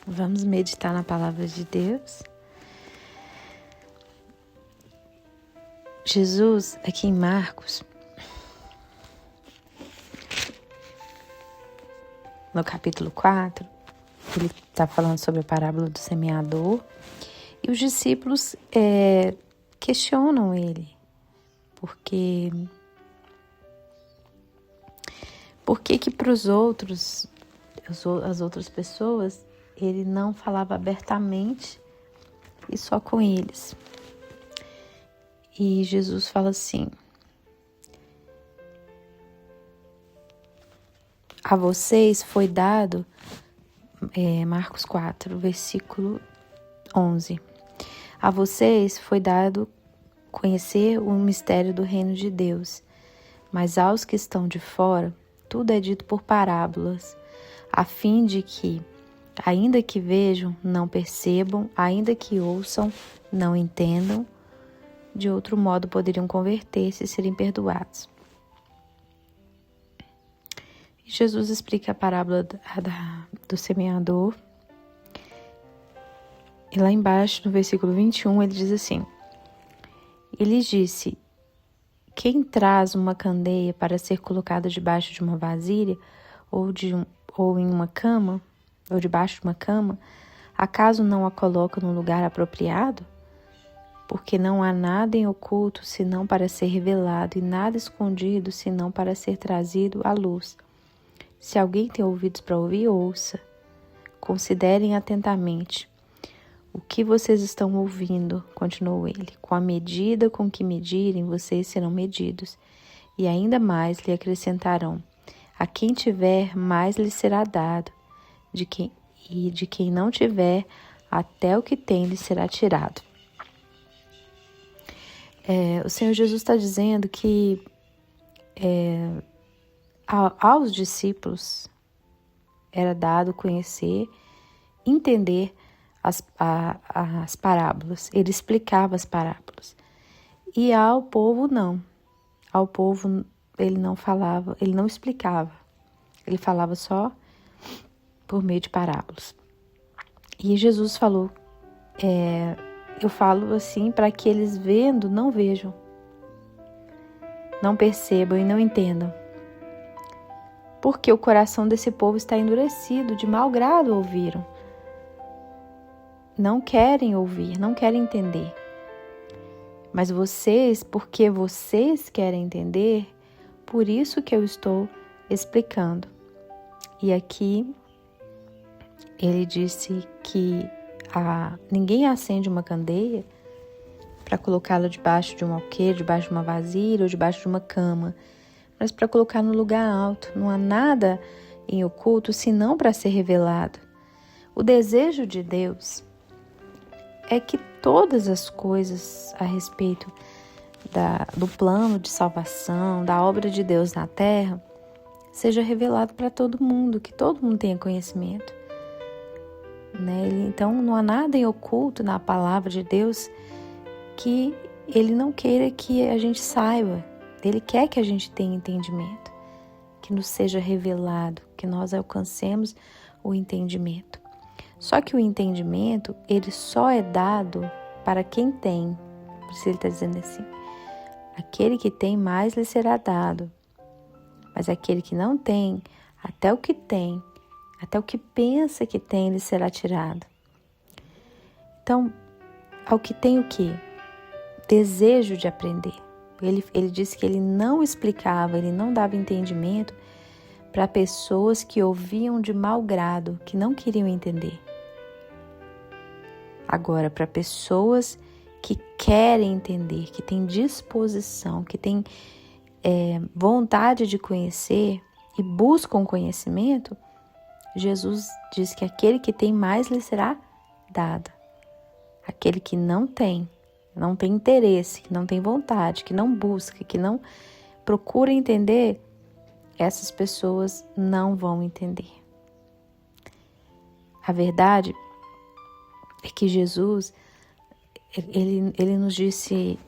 Vamos meditar na palavra de Deus. Jesus, aqui em Marcos, no capítulo 4, ele está falando sobre a parábola do semeador e os discípulos questionam ele, porque que para os outros, as outras pessoas, ele não falava abertamente e só com eles. E Jesus fala assim: a vocês foi dado, Marcos 4, versículo 11. A vocês foi dado conhecer o mistério do reino de Deus, mas aos que estão de fora, tudo é dito por parábolas, a fim de que, ainda que vejam, não percebam, ainda que ouçam, não entendam, de outro modo poderiam converter-se e serem perdoados. E Jesus explica a parábola do semeador. E lá embaixo, no versículo 21, ele diz assim: ele disse: quem traz uma candeia para ser colocada debaixo de uma vasilha ou em uma cama, ou debaixo de uma cama, acaso não a coloca no lugar apropriado? Porque não há nada em oculto senão para ser revelado, e nada escondido senão para ser trazido à luz. Se alguém tem ouvidos para ouvir, ouça. Considerem atentamente. O que vocês estão ouvindo, continuou ele, com a medida com que medirem, vocês serão medidos, e ainda mais lhe acrescentarão. A quem tiver, mais lhe será dado, de quem não tiver, até o que tem lhe será tirado. O Senhor Jesus está dizendo que aos discípulos era dado conhecer, entender as parábolas. Ele explicava as parábolas. E ao povo não. Ao povo ele não falava, ele não explicava. Ele falava só por meio de parábolas. E Jesus falou, eu falo assim para que eles vendo não vejam, não percebam e não entendam. Porque o coração desse povo está endurecido, de mau grado ouviram. Não querem ouvir, não querem entender. Mas vocês, porque vocês querem entender, por isso que eu estou explicando. E aqui ele disse que ninguém acende uma candeia para colocá-la debaixo de um alqueire, debaixo de uma vasilha ou debaixo de uma cama, mas para colocar no lugar alto. Não há nada em oculto senão para ser revelado. O desejo de Deus é que todas as coisas a respeito do plano de salvação, da obra de Deus na terra, seja revelado para todo mundo, que todo mundo tenha conhecimento. Então não há nada em oculto na palavra de Deus que Ele não queira que a gente saiba. Ele quer que a gente tenha entendimento, que nos seja revelado, que nós alcancemos o entendimento. Só que o entendimento, ele só é dado para quem tem. Por isso ele está dizendo assim: aquele que tem, mais lhe será dado. Mas aquele que não tem, até o que tem, até o que pensa que tem, lhe será tirado. Então, ao que tem o quê? Desejo de aprender. Ele disse que ele não explicava, ele não dava entendimento para pessoas que ouviam de mau grado, que não queriam entender. Agora, para pessoas que querem entender, que têm disposição, que têm vontade de conhecer e buscam conhecimento, Jesus diz que aquele que tem, mais lhe será dado. Aquele que não tem interesse, que não tem vontade, que não busca, que não procura entender, essas pessoas não vão entender. A verdade é que Jesus, ele nos disse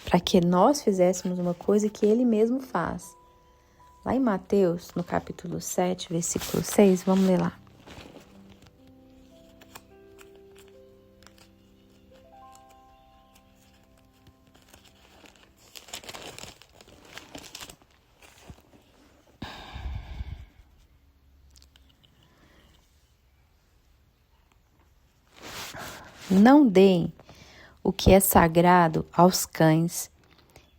para que nós fizéssemos uma coisa que Ele mesmo faz. Lá em Mateus, no capítulo 7, versículo 6, vamos ler lá. Não deem o que é sagrado aos cães,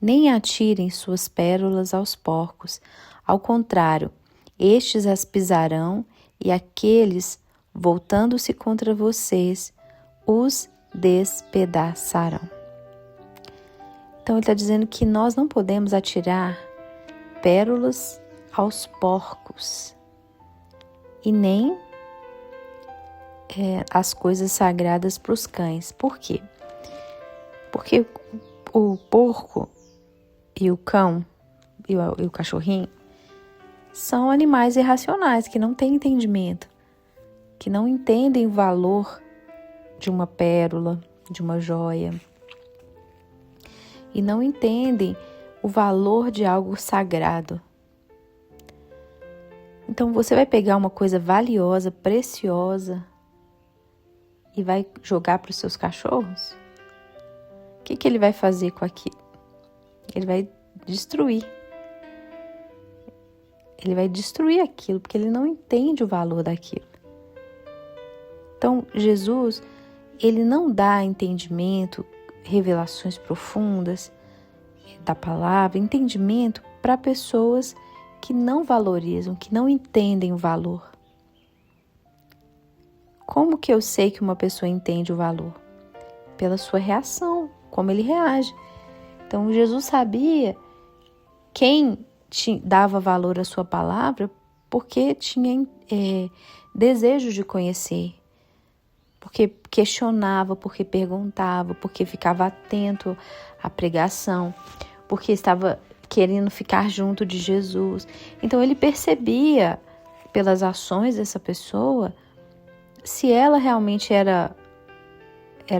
nem atirem suas pérolas aos porcos. Ao contrário, estes as pisarão e aqueles, voltando-se contra vocês, os despedaçarão. Então ele está dizendo que nós não podemos atirar pérolas aos porcos e nem as coisas sagradas para os cães. Por quê? Porque o porco e o cão e o cachorrinho são animais irracionais, que não têm entendimento, que não entendem o valor de uma pérola, de uma joia, e não entendem o valor de algo sagrado. Então você vai pegar uma coisa valiosa, preciosa, e vai jogar para os seus cachorros? O que ele vai fazer com aquilo? Ele vai destruir. Ele vai destruir aquilo, porque ele não entende o valor daquilo. Então, Jesus, ele não dá entendimento, revelações profundas da palavra, entendimento para pessoas que não valorizam, que não entendem o valor. Como que eu sei que uma pessoa entende o valor? Pela sua reação, como ele reage. Então, Jesus sabia quem dava valor à sua palavra porque tinha desejo de conhecer, porque questionava, porque perguntava, porque ficava atento à pregação, porque estava querendo ficar junto de Jesus. Então, ele percebia pelas ações dessa pessoa se ela realmente era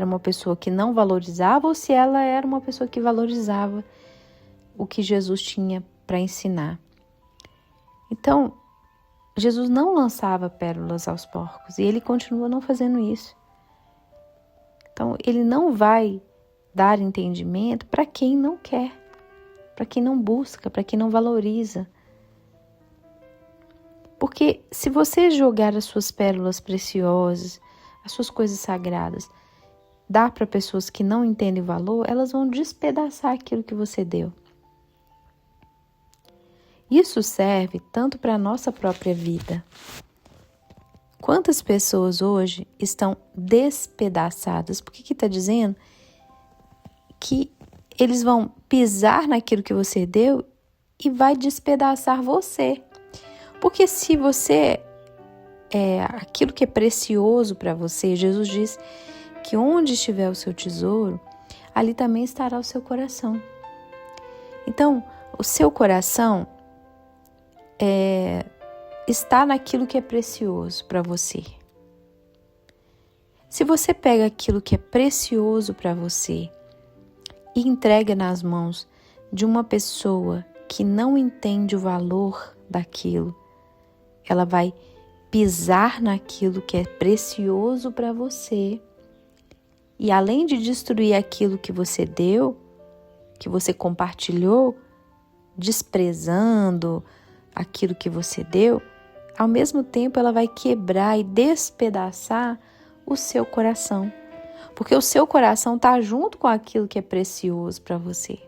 uma pessoa que não valorizava ou se ela era uma pessoa que valorizava o que Jesus tinha para ensinar. Então, Jesus não lançava pérolas aos porcos e ele continua não fazendo isso. Então, ele não vai dar entendimento para quem não quer, para quem não busca, para quem não valoriza. Porque se você jogar as suas pérolas preciosas, as suas coisas sagradas, dar para pessoas que não entendem o valor, elas vão despedaçar aquilo que você deu. Isso serve tanto para a nossa própria vida. Quantas pessoas hoje estão despedaçadas? Por que está dizendo que eles vão pisar naquilo que você deu e vai despedaçar você? Porque se você aquilo que é precioso para você, Jesus diz que onde estiver o seu tesouro, ali também estará o seu coração. Então, o seu coração está naquilo que é precioso para você. Se você pega aquilo que é precioso para você e entrega nas mãos de uma pessoa que não entende o valor daquilo, ela vai pisar naquilo que é precioso para você e além de destruir aquilo que você deu, que você compartilhou, desprezando aquilo que você deu, ao mesmo tempo ela vai quebrar e despedaçar o seu coração, porque o seu coração está junto com aquilo que é precioso para você.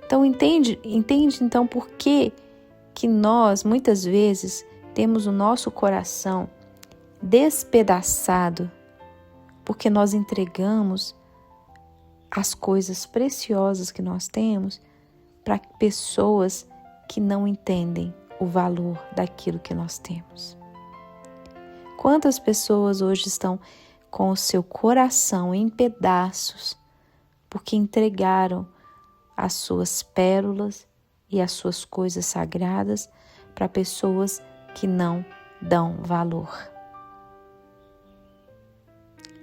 Então entende então por que nós muitas vezes temos o nosso coração despedaçado, porque nós entregamos as coisas preciosas que nós temos para pessoas que não entendem o valor daquilo que nós temos. Quantas pessoas hoje estão com o seu coração em pedaços porque entregaram as suas pérolas e as suas coisas sagradas para pessoas que não dão valor.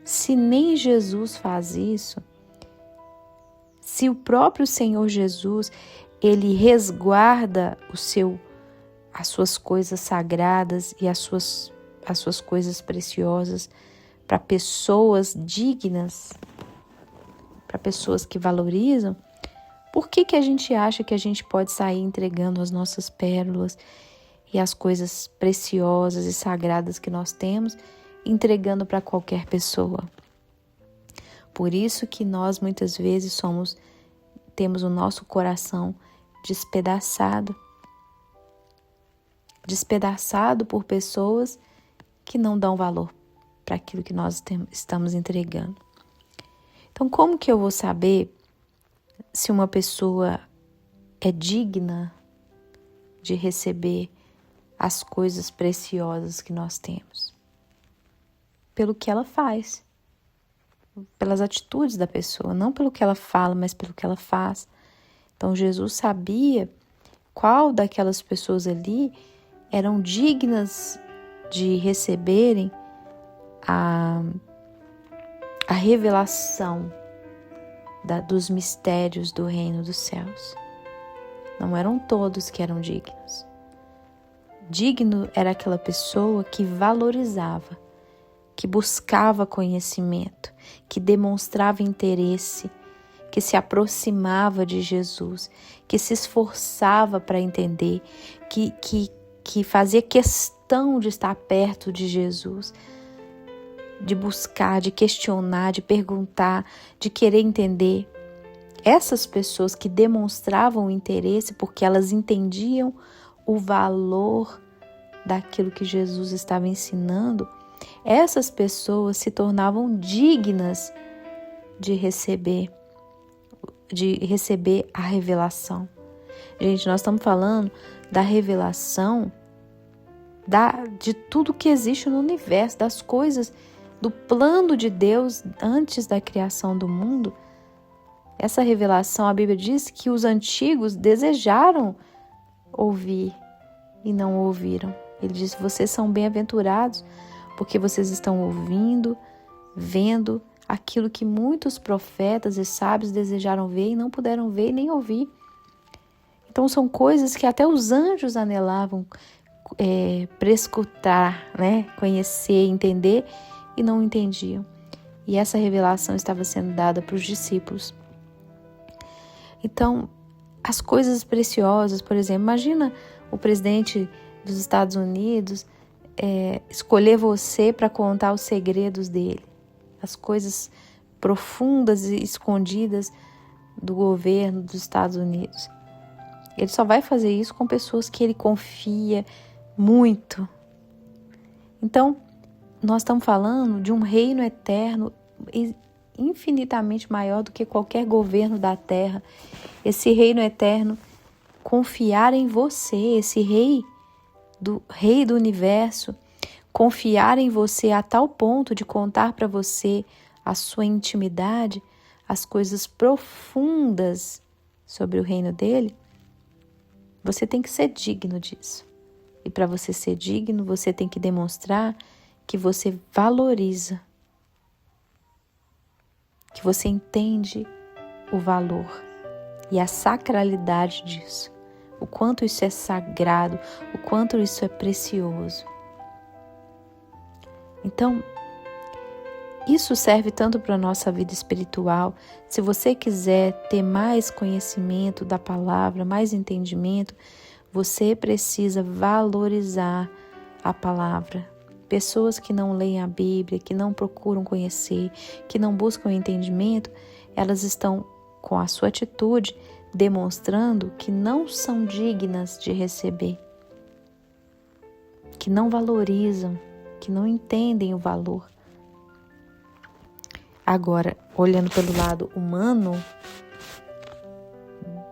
Se nem Jesus faz isso, se o próprio Senhor Jesus, ele resguarda as suas coisas sagradas e as suas coisas preciosas para pessoas dignas, para pessoas que valorizam, por que a gente acha que a gente pode sair entregando as nossas pérolas e as coisas preciosas e sagradas que nós temos, entregando para qualquer pessoa? Por isso que nós muitas vezes temos o nosso coração despedaçado por pessoas que não dão valor para aquilo que nós estamos entregando. Então, como que eu vou saber se uma pessoa é digna de receber as coisas preciosas que nós temos? Pelo que ela faz, pelas atitudes da pessoa, não pelo que ela fala, mas pelo que ela faz. Então, Jesus sabia qual daquelas pessoas ali eram dignas de receberem a revelação dos mistérios do reino dos céus. Não eram todos que eram dignos. Digno era aquela pessoa que valorizava, que buscava conhecimento, que demonstrava interesse, que se aproximava de Jesus, que se esforçava para entender, que fazia questão de estar perto de Jesus, de buscar, de questionar, de perguntar, de querer entender. Essas pessoas que demonstravam interesse porque elas entendiam o valor daquilo que Jesus estava ensinando, essas pessoas se tornavam dignas de receber a revelação. Gente, nós estamos falando da revelação de tudo que existe no universo, das coisas, do plano de Deus antes da criação do mundo. Essa revelação, a Bíblia diz que os antigos desejaram ouvir e não ouviram. Ele diz: vocês são bem-aventurados porque vocês estão ouvindo, vendo aquilo que muitos profetas e sábios desejaram ver e não puderam ver e nem ouvir. Então são coisas que até os anjos anelavam prescutar, conhecer, entender, e não entendiam. E essa revelação estava sendo dada para os discípulos. Então, as coisas preciosas, por exemplo, imagina o presidente dos Estados Unidos escolher você para contar os segredos dele, as coisas profundas e escondidas do governo dos Estados Unidos. Ele só vai fazer isso com pessoas que ele confia muito. Então, nós estamos falando de um reino eterno infinitamente maior do que qualquer governo da terra. Esse reino eterno, confiar em você, esse rei do universo, confiar em você a tal ponto de contar para você a sua intimidade, as coisas profundas sobre o reino dele, você tem que ser digno disso. E para você ser digno, você tem que demonstrar que você valoriza, que você entende o valor e a sacralidade disso, o quanto isso é sagrado, o quanto isso é precioso. Então, isso serve tanto para a nossa vida espiritual. Se você quiser ter mais conhecimento da palavra, mais entendimento, você precisa valorizar a palavra. Pessoas que não leem a Bíblia, que não procuram conhecer, que não buscam entendimento, elas estão, com a sua atitude, demonstrando que não são dignas de receber, que não valorizam, que não entendem o valor. Agora, olhando pelo lado humano,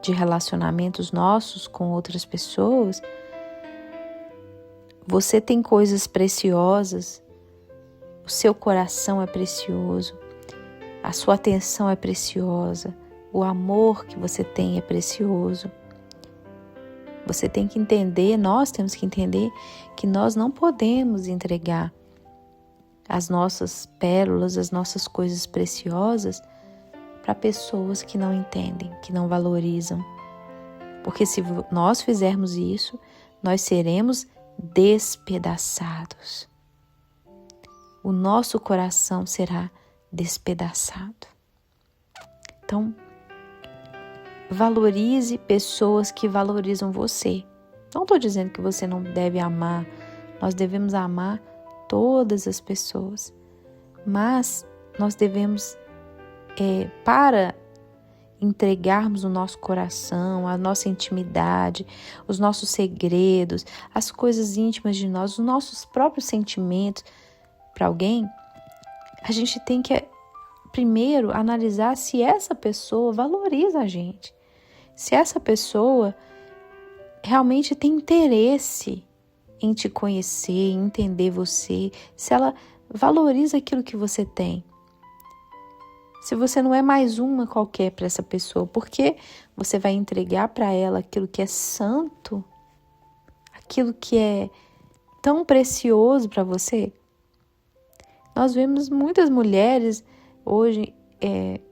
de relacionamentos nossos com outras pessoas, você tem coisas preciosas, o seu coração é precioso, a sua atenção é preciosa, o amor que você tem é precioso. Você tem que entender, nós temos que entender que nós não podemos entregar as nossas pérolas, as nossas coisas preciosas para pessoas que não entendem, que não valorizam. Porque se nós fizermos isso, nós seremos despedaçados. O nosso coração será despedaçado. Então, valorize pessoas que valorizam você. Não estou dizendo que você não deve amar. Nós devemos amar todas as pessoas. Mas nós devemos para entregarmos o nosso coração, a nossa intimidade, os nossos segredos, as coisas íntimas de nós, os nossos próprios sentimentos para alguém, a gente tem que primeiro analisar se essa pessoa valoriza a gente, se essa pessoa realmente tem interesse em te conhecer, em entender você, se ela valoriza aquilo que você tem. Se você não é mais uma qualquer para essa pessoa, porque você vai entregar para ela aquilo que é santo, aquilo que é tão precioso para você? Nós vemos muitas mulheres hoje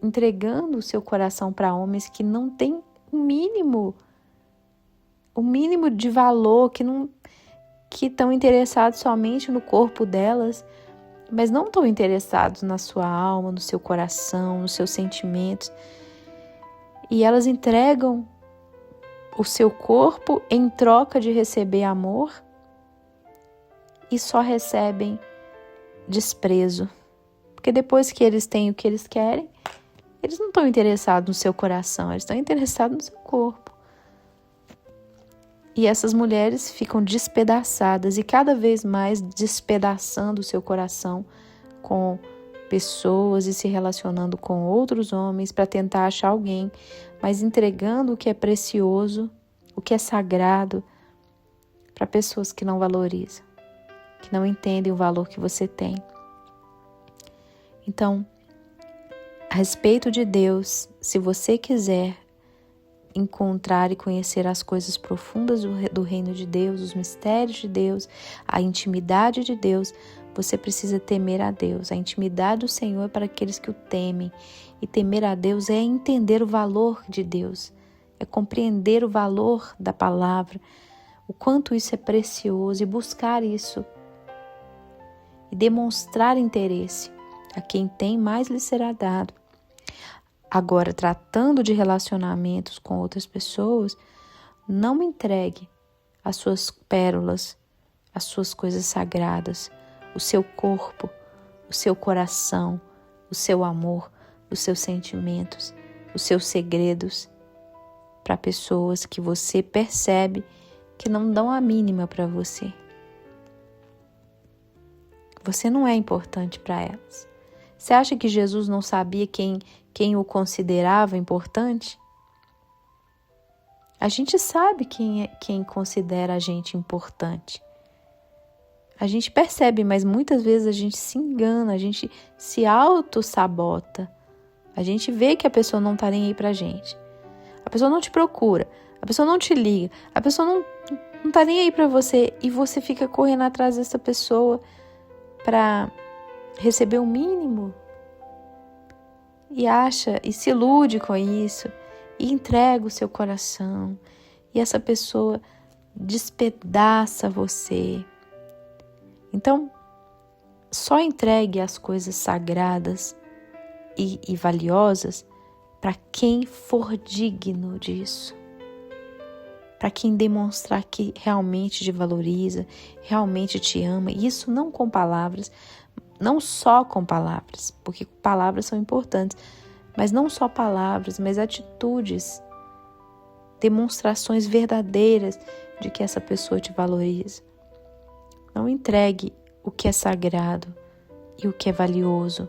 entregando o seu coração para homens que não têm o mínimo de valor, que estão interessados somente no corpo delas, mas não estão interessados na sua alma, no seu coração, nos seus sentimentos. E elas entregam o seu corpo em troca de receber amor e só recebem desprezo. Porque depois que eles têm o que eles querem, eles não estão interessados no seu coração, eles estão interessados no seu corpo. E essas mulheres ficam despedaçadas e cada vez mais despedaçando o seu coração com pessoas e se relacionando com outros homens para tentar achar alguém, mas entregando o que é precioso, o que é sagrado para pessoas que não valorizam, que não entendem o valor que você tem. Então, a respeito de Deus, se você quiser encontrar e conhecer as coisas profundas do reino de Deus, os mistérios de Deus, a intimidade de Deus, você precisa temer a Deus. A intimidade do Senhor é para aqueles que o temem. E temer a Deus é entender o valor de Deus, é compreender o valor da palavra, o quanto isso é precioso e buscar isso. E demonstrar interesse. A quem tem, mais lhe será dado. Agora, tratando de relacionamentos com outras pessoas, não entregue as suas pérolas, as suas coisas sagradas, o seu corpo, o seu coração, o seu amor, os seus sentimentos, os seus segredos para pessoas que você percebe que não dão a mínima para você. Você não é importante para elas. Você acha que Jesus não sabia quem o considerava importante? A gente sabe quem considera a gente importante. A gente percebe, mas muitas vezes a gente se engana, a gente se auto-sabota. A gente vê que a pessoa não está nem aí pra gente. A pessoa não te procura, a pessoa não te liga, a pessoa não está nem aí pra você e você fica correndo atrás dessa pessoa para receber o mínimo. E acha e se ilude com isso e entrega o seu coração e essa pessoa despedaça você. Então, só entregue as coisas sagradas e valiosas para quem for digno disso, para quem demonstrar que realmente te valoriza, realmente te ama. E isso não com palavras, não só com palavras, porque palavras são importantes, mas não só palavras, mas atitudes, demonstrações verdadeiras de que essa pessoa te valoriza. Não entregue o que é sagrado e o que é valioso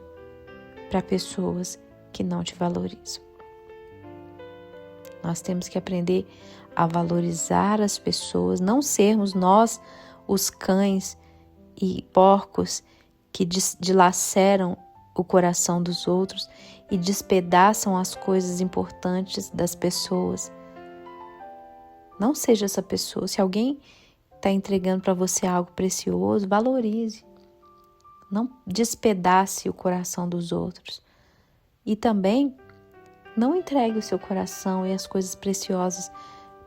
para pessoas que não te valorizam. Nós temos que aprender a valorizar as pessoas, não sermos nós os cães e porcos que dilaceram o coração dos outros e despedaçam as coisas importantes das pessoas. Não seja essa pessoa. Se alguém está entregando para você algo precioso, valorize. Não despedace o coração dos outros. E também não entregue o seu coração e as coisas preciosas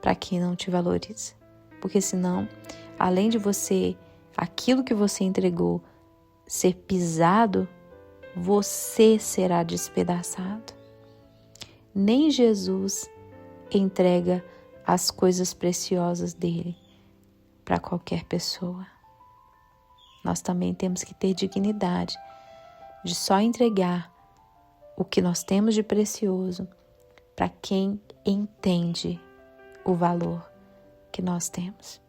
para quem não te valoriza. Porque senão, além de aquilo que você entregou, ser pisado, você será despedaçado. Nem Jesus entrega as coisas preciosas dele para qualquer pessoa. Nós também temos que ter dignidade de só entregar o que nós temos de precioso para quem entende o valor que nós temos.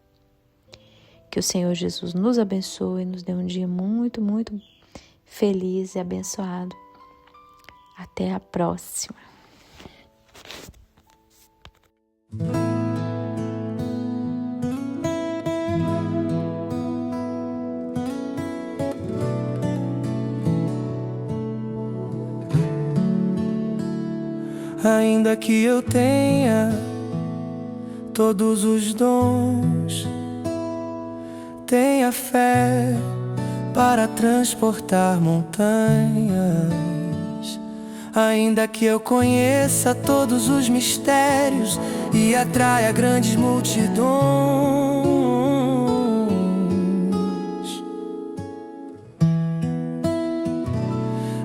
Que o Senhor Jesus nos abençoe e nos dê um dia muito, muito feliz e abençoado. Até a próxima. Ainda que eu tenha todos os dons, tenha fé para transportar montanhas. Ainda que eu conheça todos os mistérios e atraia grandes multidões,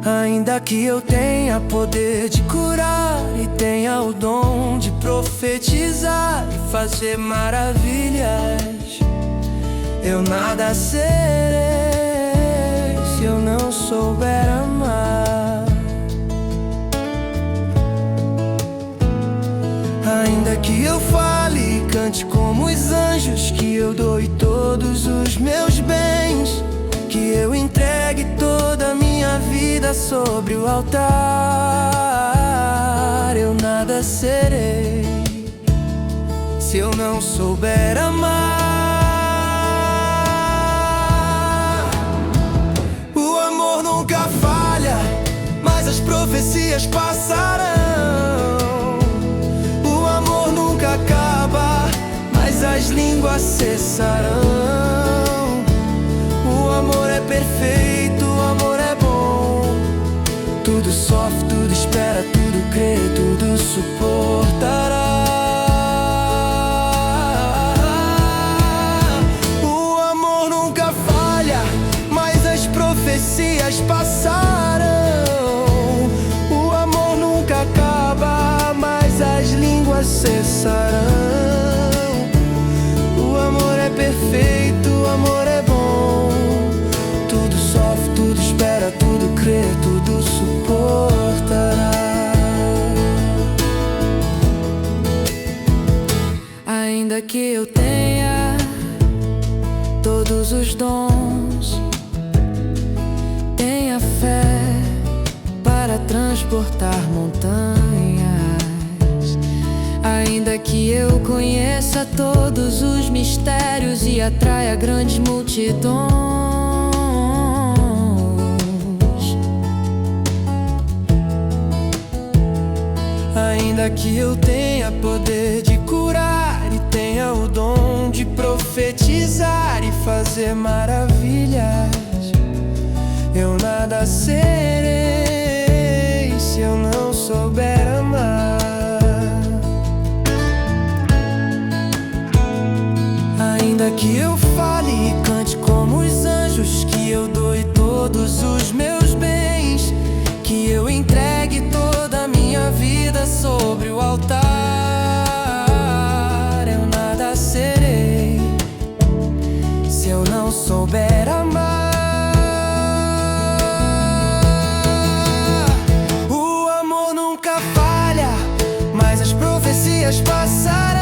ainda que eu tenha poder de curar e tenha o dom de profetizar e fazer maravilhas, eu nada serei se eu não souber amar. Ainda que eu fale e cante como os anjos, que eu doe todos os meus bens, que eu entregue toda a minha vida sobre o altar, eu nada serei se eu não souber amar. O amor nunca falha, mas as profecias passarão. O amor nunca acaba, mas as línguas cessarão. O amor é perfeito, o amor é bom. Tudo sofre, tudo espera, tudo crê, tudo suportará. O amor nunca falha, mas as profecias passarão. O amor nunca acaba, mas as línguas cessarão. O amor é perfeito, o amor é bom. Tudo sofre, tudo espera, tudo crê, tudo suportará. Ainda que eu tenha todos os dons, tenha fé para transportar montanhas, ainda que eu conheça todos os mistérios e atraia grandes multidões, ainda que eu tenha poder de curar e tenha o dom de profetizar e fazer maravilhas, eu nada serei se eu não souber amar. Ainda que eu fale e cante como os anjos, que eu doe todos os meus bens, que eu entregue toda a minha vida sobre o altar, eu nada serei se eu não souber amar. O amor nunca falha, mas as profecias passarão.